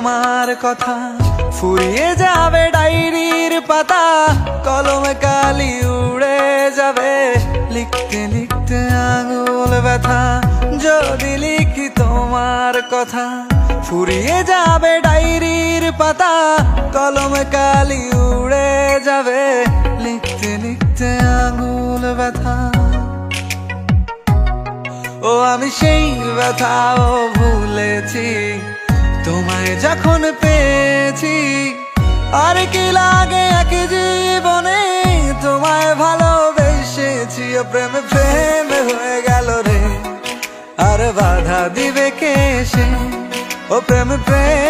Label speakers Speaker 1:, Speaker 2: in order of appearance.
Speaker 1: তোমার কথা, ফুরিয়ে যাবে ডায়েরির পাতা, কলমে কালি উড়ে যাবে, লিখতে লিখতে আঙুল ব্যথা। যদি লিখি তোমার কথা, ফুরিয়ে যাবে ডায়েরির পাতা, কলমে কালি উড়ে যাবে, লিখতে লিখতে আঙুল ব্যথা। ও আমি সেই ব্যথাও ভুলেছি তোমায় যখন পেয়েছি। আর কি লাগে এক জীবনে তোমায় ভালোবেসেছি। ও প্রেম প্রেম হয়ে গেল রে, আর বাধা দিবে কে সে। ও প্রেম প্রেম